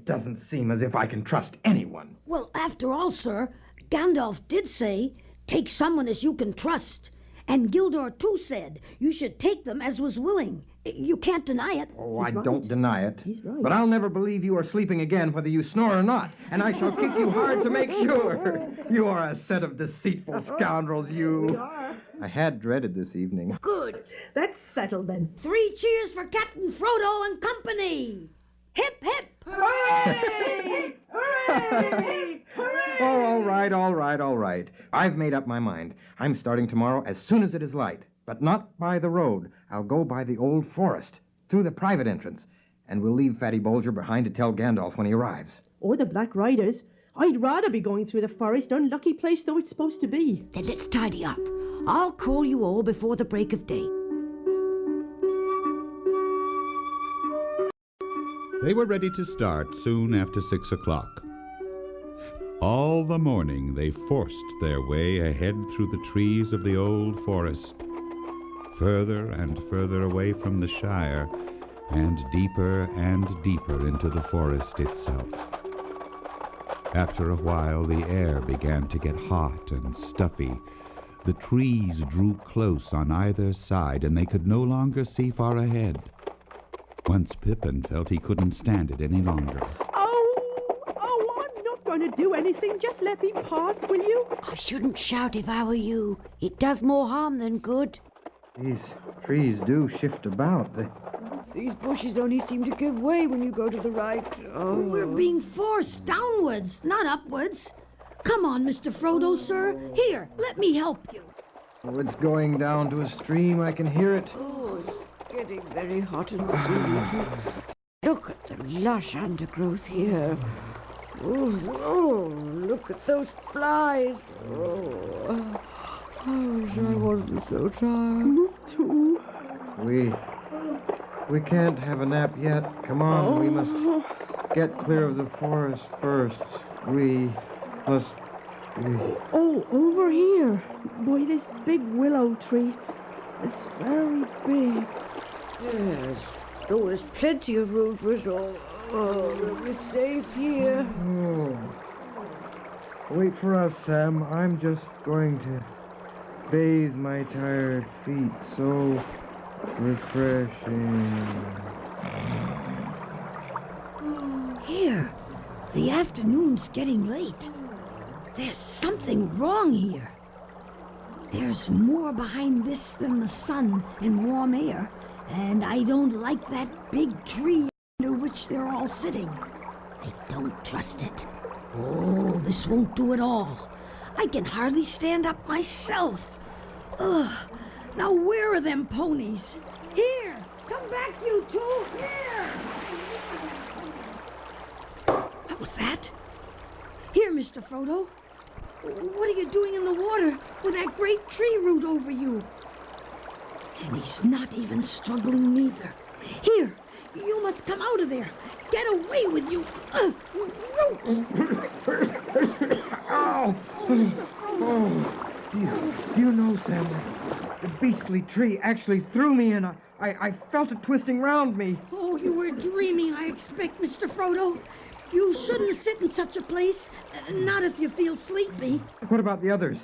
Doesn't seem as if I can trust anyone. Well, after all, sir, Gandalf did say, take someone as you can trust. And Gildor, too, said, you should take them as was willing. You can't deny it. Oh, I don't deny it. He's right. But I'll never believe you are sleeping again, whether you snore or not. And I shall kick you hard to make sure. You are a set of deceitful scoundrels, you. We are. I had dreaded this evening. Good. That's settled then. 3 cheers for Captain Frodo and company. Hip, hip. Hooray! Hooray! Hooray! Oh, all right. I've made up my mind. I'm starting tomorrow as soon as it is light. But not by the road. I'll go by the old forest, through the private entrance. And we'll leave Fatty Bolger behind to tell Gandalf when he arrives. Or the Black Riders. I'd rather be going through the forest, unlucky place though it's supposed to be. Then let's tidy up. I'll call you all before the break of day. They were ready to start soon after 6 o'clock. All the morning they forced their way ahead through the trees of the old forest, further and further away from the Shire, and deeper into the forest itself. After a while, the air began to get hot and stuffy. The trees drew close on either side, and they could no longer see far ahead. Once Pippin felt he couldn't stand it any longer. Oh, I'm not going to do anything. Just let me pass, will you? I shouldn't shout if I were you. It does more harm than good. These trees do shift about. These bushes only seem to give way when you go to the right. Oh. We're being forced downwards, not upwards. Come on, Mr. Frodo, sir. Here, let me help you. Oh, it's going down to a stream. I can hear it. Oh, it's getting very hot and steamy, too. Look at the lush undergrowth here. Oh, look at those flies. Oh, I wish I wasn't so tired. Me too. We can't have a nap yet. Come on, we must get clear of the forest first. We must... Oh, over here. Boy, this big willow tree. It's very big. Yes. Oh, there's plenty of room for us all. Oh, we're safe here. Oh. Wait for us, Sam. I'm just going to bathe my tired feet. So refreshing. Here, the afternoon's getting late. There's something wrong here. There's more behind this than the sun and warm air, and I don't like that big tree under which they're all sitting. I don't trust it. Oh, this won't do at all. I can hardly stand up myself. Ugh, now where are them ponies? Here, come back, you two, here! What was that? Here, Mr. Frodo. What are you doing in the water with that great tree root over you? And he's not even struggling neither. Here, you must come out of there. Get away with you, you root! Oh! Mr. Frodo. Do you know, Sam, the beastly tree actually threw me in. I felt it twisting round me. Oh, you were dreaming, I expect, Mr. Frodo. You shouldn't sit in such a place, not if you feel sleepy. What about the others?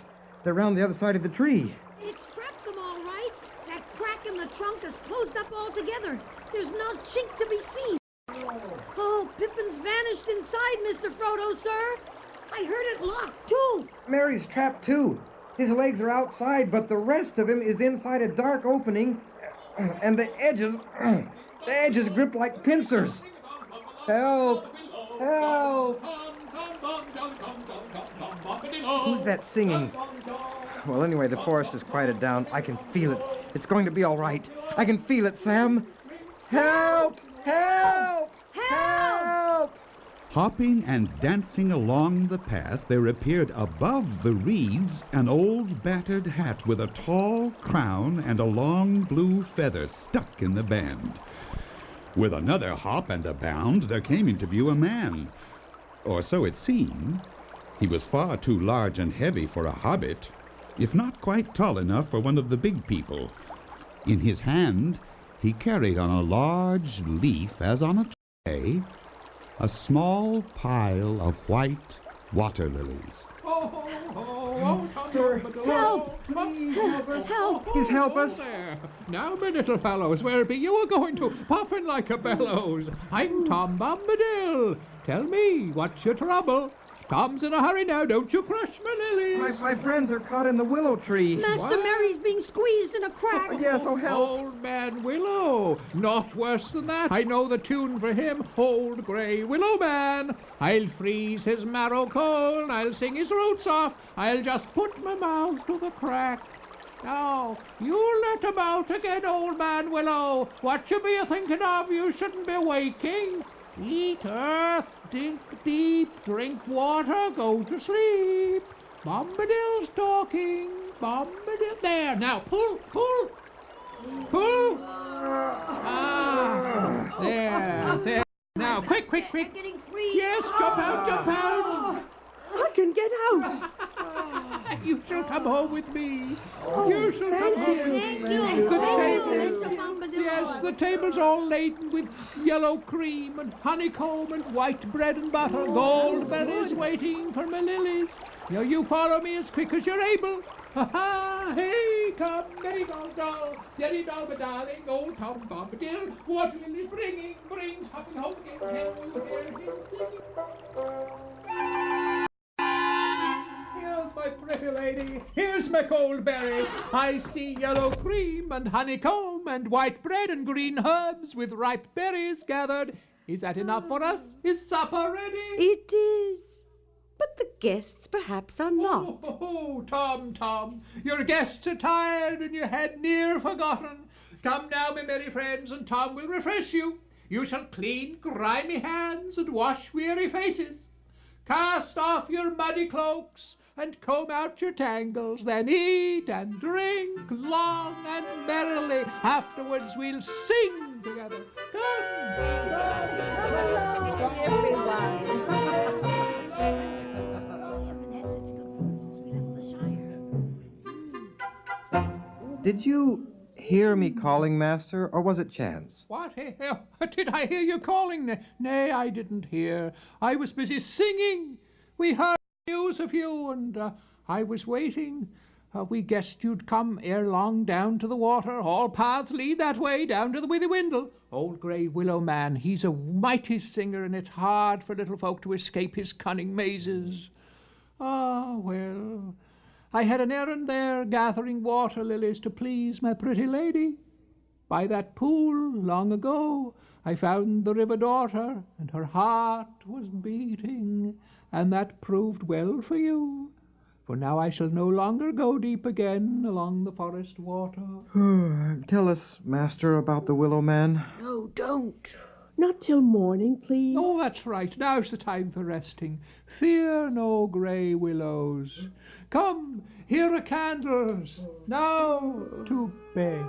They're round the other side of the tree. It's trapped them all right. That crack in the trunk is closed up altogether. There's no chink to be seen. Oh, Pippin's vanished inside, Mr. Frodo, sir. I heard it locked, too. Merry's trapped, too. His legs are outside, but the rest of him is inside a dark opening, and the edges grip like pincers. Help! Help! Who's that singing? Well, anyway, the forest has quieted down. I can feel it. It's going to be all right. I can feel it, Sam. Help! Help! Help! Hopping and dancing along the path, there appeared above the reeds an old battered hat with a tall crown and a long blue feather stuck in the band. With another hop and a bound, there came into view a man. Or so it seemed. He was far too large and heavy for a hobbit, if not quite tall enough for one of the big people. In his hand, he carried on a large leaf, as on a tray, a small pile of white water lilies. Sir, Help! please help us. Help! Please help us. There. Now, my little fellows, where be you a-going to, puffing like a bellows? I'm Tom Bombadil. Tell me, what's your trouble? Tom's in a hurry now, don't you crush my lilies. My friends are caught in the willow tree. Master What? Mary's being squeezed in a crack. Yes, oh help. Old Man Willow, not worse than that. I know the tune for him, Old Grey Willow Man. I'll freeze his marrow cold, I'll sing his roots off, I'll just put my mouth to the crack. Now, you let him out again, Old Man Willow. What you be a-thinking of? You shouldn't be waking. Eat earth, dig deep, drink water, go to sleep. Bombadil's talking, Bombadil. There, now, pull. Ah, there. Now, quick. I'm getting free. Yes, jump out. I can get out. You shall come home with me. You shall come thank home you. with me. Thank you, The thank you, table- Mr. Bombadil. Yes, the table's all laden with yellow cream and honeycomb and white bread and butter. Gold berries waiting for my lilies. Now you follow me as quick as you're able. Ha ha! Hey, come, merry-go-go, derry-doll, my darling, old Tom Bombadil. What lilies brings hopping home again. Can you hear him singing? Here's my pretty lady, here's my cold berry. I see yellow cream and honeycomb and white bread and green herbs with ripe berries gathered. Is that enough for us? Is supper ready? It is. But the guests perhaps are not. Oh, Tom, your guests are tired and your head near forgotten. Come now, my merry friends, and Tom will refresh you. You shall clean grimy hands and wash weary faces. Cast off your muddy cloaks and comb out your tangles, then eat and drink long and merrily. Afterwards we'll sing together. Did you hear me calling, Master, or was it chance? What? Did I hear you calling? Nay, I didn't hear. I was busy singing. We heard news of you, and I was waiting. We guessed you'd come ere long down to the water. All paths lead that way, down to the Withy Windle. Old Grey Willow Man, he's a mighty singer, and it's hard for little folk to escape his cunning mazes. Ah, well, I had an errand there, gathering water lilies to please my pretty lady. By that pool, long ago, I found the river daughter, and her heart was beating, and that proved well for you. For now I shall no longer go deep again along the forest water. Tell us, Master, about the Willow Man. No, don't. Not till morning, please. Oh, that's right. Now's the time for resting. Fear no grey willows. Come, here are candles. Now to bed.